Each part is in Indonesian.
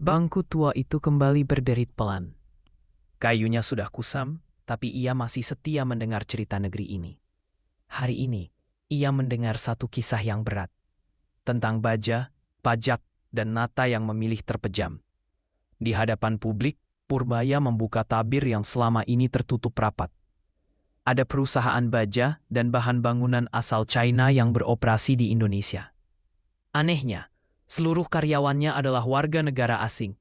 Bangku tua itu kembali berderit pelan. Kayunya sudah kusam, tapi ia masih setia mendengar cerita negeri ini. Hari ini, ia mendengar satu kisah yang berat. Tentang baja, pajak, dan nata yang memilih terpejam. Di hadapan publik, Purbaya membuka tabir yang selama ini tertutup rapat. Ada perusahaan baja dan bahan bangunan asal China yang beroperasi di Indonesia. Anehnya, seluruh karyawannya adalah warga negara asing.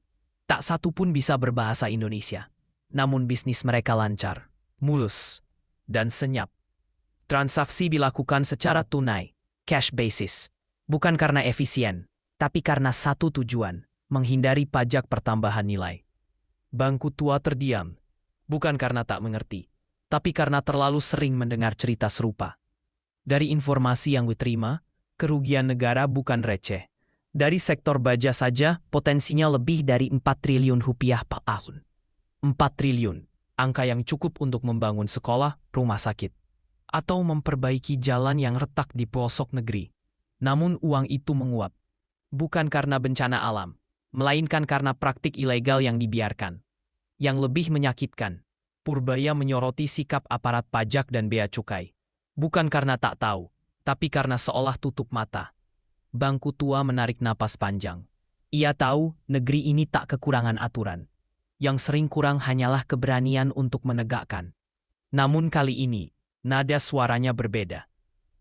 Tak satu pun bisa berbahasa Indonesia. Namun bisnis mereka lancar, mulus, dan senyap. Transaksi dilakukan secara tunai, cash basis. Bukan karena efisien, tapi karena satu tujuan, menghindari pajak pertambahan nilai. Bangku tua terdiam, bukan karena tak mengerti, tapi karena terlalu sering mendengar cerita serupa. Dari informasi yang diterima, kerugian negara bukan receh. Dari sektor baja saja, potensinya lebih dari 4 triliun rupiah per tahun. 4 triliun, angka yang cukup untuk membangun sekolah, rumah sakit, atau memperbaiki jalan yang retak di pelosok negeri. Namun uang itu menguap. Bukan karena bencana alam, melainkan karena praktik ilegal yang dibiarkan. Yang lebih menyakitkan, Purbaya menyoroti sikap aparat pajak dan bea cukai. Bukan karena tak tahu, tapi karena seolah tutup mata. Bangku tua menarik napas panjang. Ia tahu negeri ini tak kekurangan aturan. Yang sering kurang hanyalah keberanian untuk menegakkan. Namun kali ini, nada suaranya berbeda.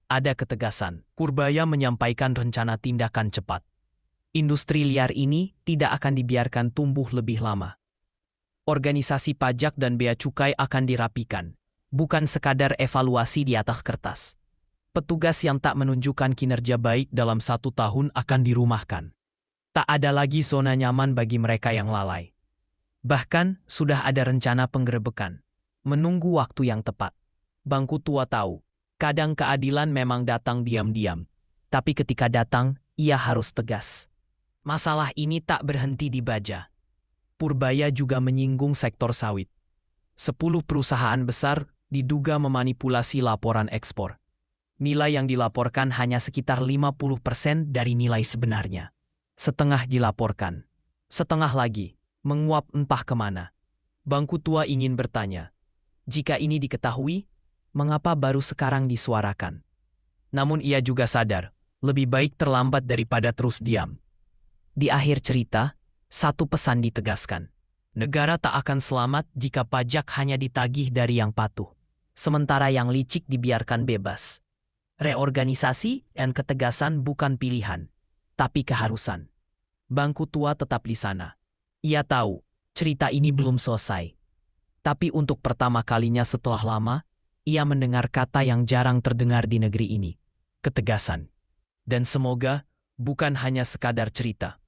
Ada ketegasan. Purbaya menyampaikan rencana tindakan cepat. Industri liar ini tidak akan dibiarkan tumbuh lebih lama. Organisasi pajak dan bea cukai akan dirapikan, bukan sekadar evaluasi di atas kertas. Petugas yang tak menunjukkan kinerja baik dalam 1 tahun akan dirumahkan. Tak ada lagi zona nyaman bagi mereka yang lalai. Bahkan sudah ada rencana penggerebekan, menunggu waktu yang tepat. Bangku tua tahu, kadang keadilan memang datang diam-diam, tapi ketika datang, ia harus tegas. Masalah ini tak berhenti di baja. Purbaya juga menyinggung sektor sawit. 10 perusahaan besar diduga memanipulasi laporan ekspor. Nilai yang dilaporkan hanya sekitar 50% dari nilai sebenarnya. Setengah dilaporkan, setengah lagi menguap entah kemana. Bangku tua ingin bertanya, jika ini diketahui, mengapa baru sekarang disuarakan? Namun ia juga sadar, lebih baik terlambat daripada terus diam. Di akhir cerita, satu pesan ditegaskan. Negara tak akan selamat jika pajak hanya ditagih dari yang patuh, sementara yang licik dibiarkan bebas. Reorganisasi dan ketegasan bukan pilihan, tapi keharusan. Bangku tua tetap di sana. Ia tahu, cerita ini belum selesai. Tapi untuk pertama kalinya setelah lama, ia mendengar kata yang jarang terdengar di negeri ini. Ketegasan. Dan semoga bukan hanya sekadar cerita.